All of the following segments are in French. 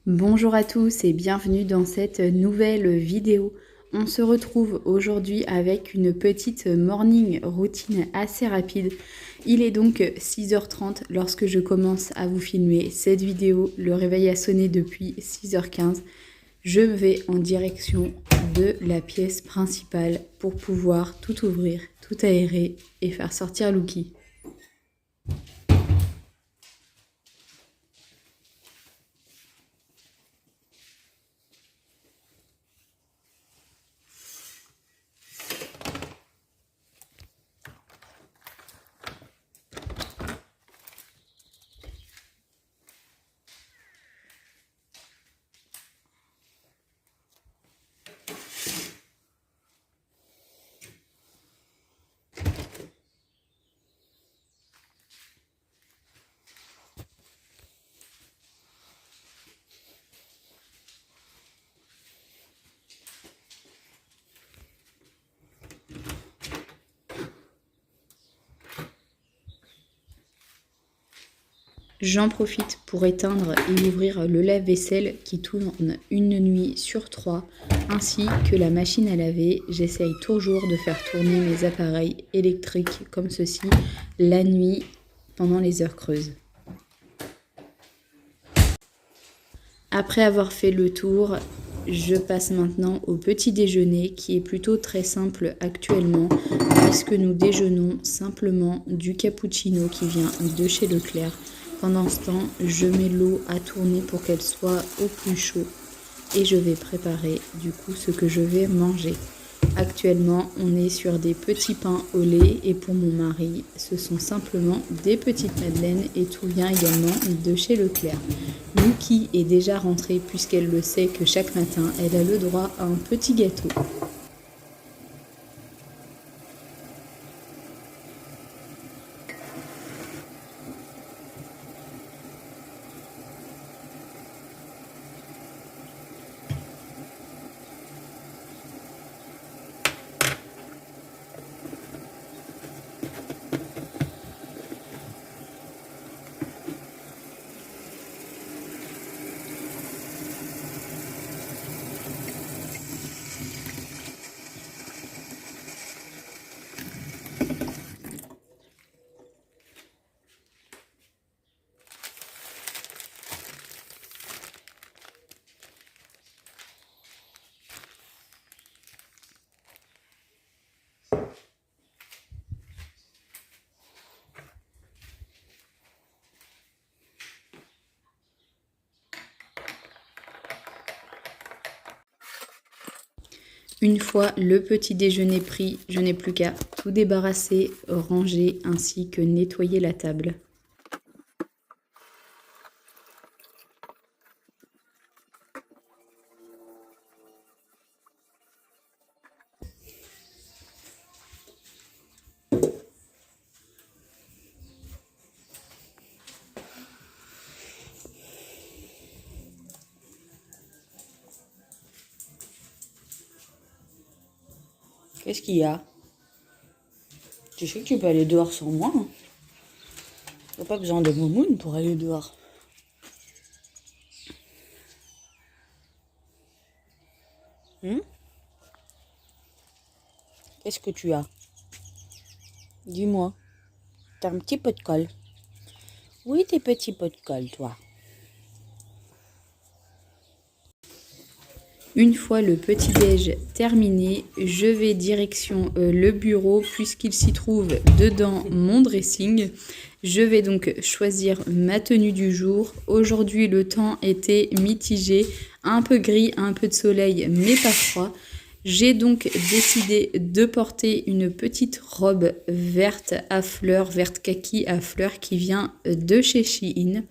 Bonjour à tous et bienvenue dans cette nouvelle vidéo. On se retrouve aujourd'hui avec une petite morning routine assez rapide. Il est donc 6h30 lorsque je commence à vous filmer cette vidéo. Le réveil a sonné depuis 6h15. Je vais en direction de la pièce principale pour pouvoir tout ouvrir, tout aérer et faire sortir Lucky. J'en profite pour éteindre et ouvrir le lave-vaisselle qui tourne une nuit sur 3, ainsi que la machine à laver. J'essaye toujours de faire tourner mes appareils électriques comme ceci la nuit pendant les heures creuses. Après avoir fait le tour, je passe maintenant au petit déjeuner qui est plutôt très simple actuellement puisque nous déjeunons simplement du cappuccino qui vient de chez Leclerc. Pendant ce temps, je mets l'eau à tourner pour qu'elle soit au plus chaud et je vais préparer du coup ce que je vais manger. Actuellement, on est sur des petits pains au lait et pour mon mari, ce sont simplement des petites madeleines et tout vient également de chez Leclerc. Lucky est déjà rentrée puisqu'elle le sait que chaque matin, elle a le droit à un petit gâteau. Une fois le petit déjeuner pris, je n'ai plus qu'à tout débarrasser, ranger ainsi que nettoyer la table. Qu'est-ce qu'il y a? Tu sais que tu peux aller dehors sans moi, hein. T'as pas besoin de moumoune pour aller dehors. Qu'est-ce que tu as? Dis-moi. T'as un petit pot de colle. Oui, tes petits pots de colle, toi. Une fois le petit-déj terminé, je vais direction le bureau puisqu'il s'y trouve dedans mon dressing. Je vais donc choisir ma tenue du jour. Aujourd'hui, le temps était mitigé, un peu gris, un peu de soleil, mais pas froid. J'ai donc décidé de porter une petite robe verte à fleurs, verte kaki à fleurs qui vient de chez Shein.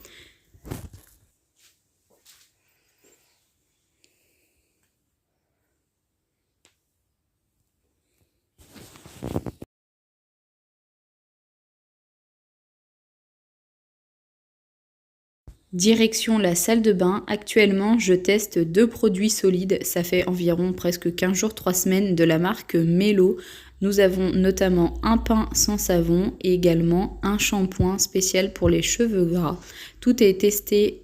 Direction la salle de bain. Actuellement, je teste 2 produits solides. Ça fait environ presque 15 jours, 3 semaines de la marque Melo. Nous avons notamment un pain sans savon et également un shampoing spécial pour les cheveux gras. Tout est testé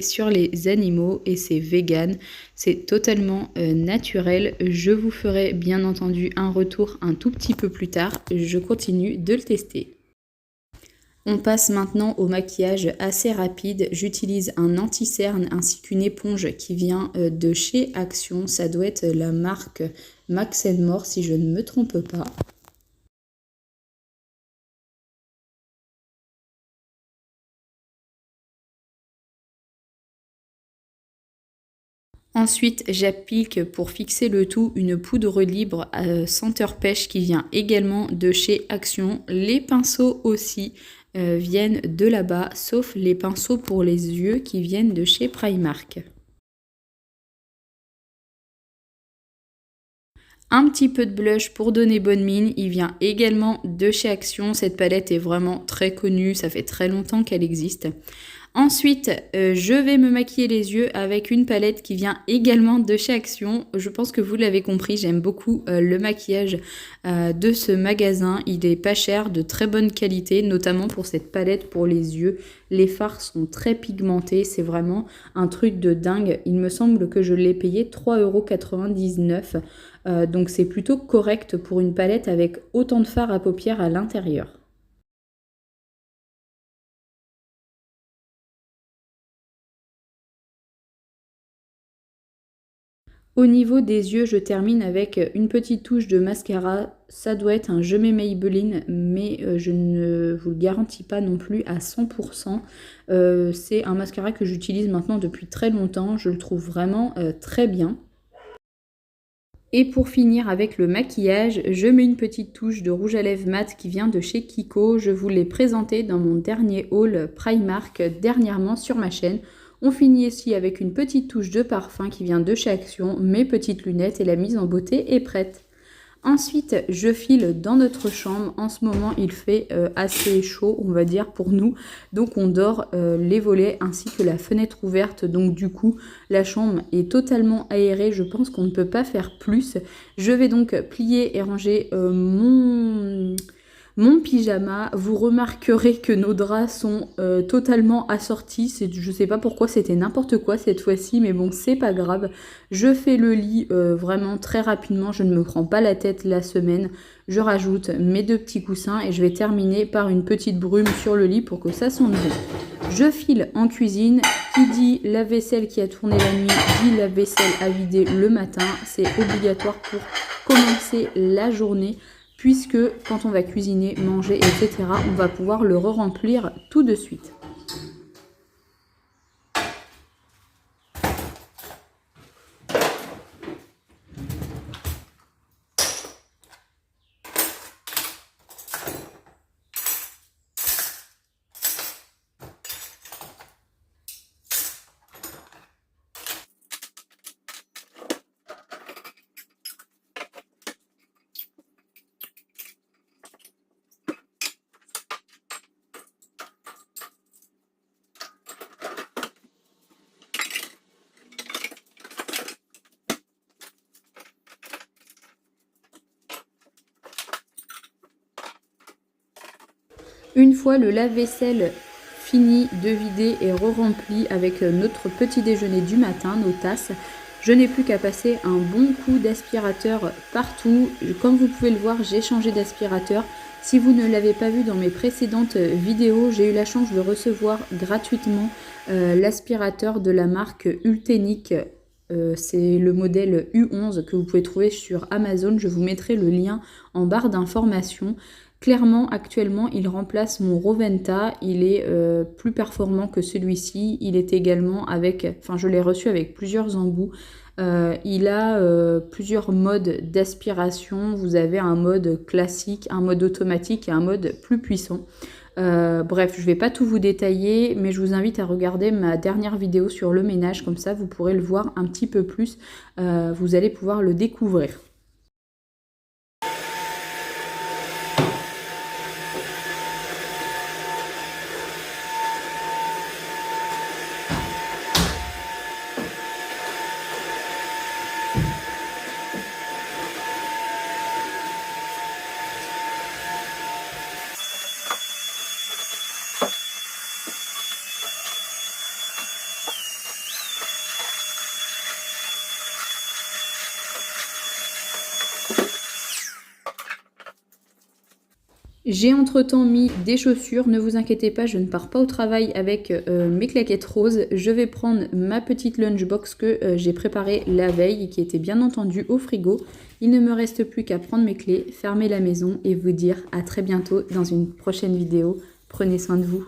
sur les animaux et c'est vegan. C'est totalement naturel. Je vous ferai bien entendu un retour un tout petit peu plus tard. Je continue de le tester. On passe maintenant au maquillage assez rapide. J'utilise un anti-cerne ainsi qu'une éponge qui vient de chez Action. Ça doit être la marque Max More si je ne me trompe pas. Ensuite, j'applique pour fixer le tout une poudre libre senteur pêche qui vient également de chez Action. Les pinceaux aussi viennent de là-bas, sauf les pinceaux pour les yeux qui viennent de chez Primark. Un petit peu de blush pour donner bonne mine, il vient également de chez Action. Cette palette est vraiment très connue, ça fait très longtemps qu'elle existe. Ensuite, je vais me maquiller les yeux avec une palette qui vient également de chez Action. Je pense que vous l'avez compris, j'aime beaucoup le maquillage de ce magasin. Il est pas cher, de très bonne qualité, notamment pour cette palette pour les yeux. Les fards sont très pigmentés, c'est vraiment un truc de dingue. Il me semble que je l'ai payé 3,99 €. Donc c'est plutôt correct pour une palette avec autant de fards à paupières à l'intérieur. Au niveau des yeux, je termine avec une petite touche de mascara. Ça doit être un Je mets Maybelline, mais je ne vous le garantis pas non plus à 100%. C'est un mascara que j'utilise maintenant depuis très longtemps. Je le trouve vraiment très bien. Et pour finir avec le maquillage, je mets une petite touche de rouge à lèvres mat qui vient de chez Kiko. Je vous l'ai présenté dans mon dernier haul Primark dernièrement sur ma chaîne. On finit ici avec une petite touche de parfum qui vient de chez Action, mes petites lunettes et la mise en beauté est prête. Ensuite, je file dans notre chambre. En ce moment, il fait assez chaud, on va dire, pour nous. Donc, on dort les volets ainsi que la fenêtre ouverte. Donc, du coup, la chambre est totalement aérée. Je pense qu'on ne peut pas faire plus. Je vais donc plier et ranger mon pyjama. Vous remarquerez que nos draps sont totalement assortis. Je sais pas pourquoi c'était n'importe quoi cette fois-ci, mais bon, c'est pas grave. Je fais le lit vraiment très rapidement. Je ne me prends pas la tête la semaine. Je rajoute mes deux petits coussins et je vais terminer par une petite brume sur le lit pour que ça sente bon. Je file en cuisine. Qui dit lave-vaisselle qui a tourné la nuit, dit lave-vaisselle à vider le matin. C'est obligatoire pour commencer la journée, puisque quand on va cuisiner, manger, etc., on va pouvoir le re-remplir tout de suite. Une fois le lave-vaisselle fini de vider et re-rempli avec notre petit déjeuner du matin, nos tasses, je n'ai plus qu'à passer un bon coup d'aspirateur partout. Comme vous pouvez le voir, j'ai changé d'aspirateur. Si vous ne l'avez pas vu dans mes précédentes vidéos, j'ai eu la chance de recevoir gratuitement l'aspirateur de la marque Ultenic. C'est le modèle U11 que vous pouvez trouver sur Amazon. Je vous mettrai le lien en barre d'informations. Clairement, actuellement, il remplace mon Roventa. Il est plus performant que celui-ci. Il est également je l'ai reçu avec plusieurs embouts. Il a plusieurs modes d'aspiration. Vous avez un mode classique, un mode automatique et un mode plus puissant. Bref, je ne vais pas tout vous détailler, mais je vous invite à regarder ma dernière vidéo sur le ménage. Comme ça, vous pourrez le voir un petit peu plus. Vous allez pouvoir le découvrir. J'ai entre-temps mis des chaussures, ne vous inquiétez pas, je ne pars pas au travail avec mes claquettes roses. Je vais prendre ma petite lunchbox que j'ai préparée la veille et qui était bien entendu au frigo. Il ne me reste plus qu'à prendre mes clés, fermer la maison et vous dire à très bientôt dans une prochaine vidéo. Prenez soin de vous.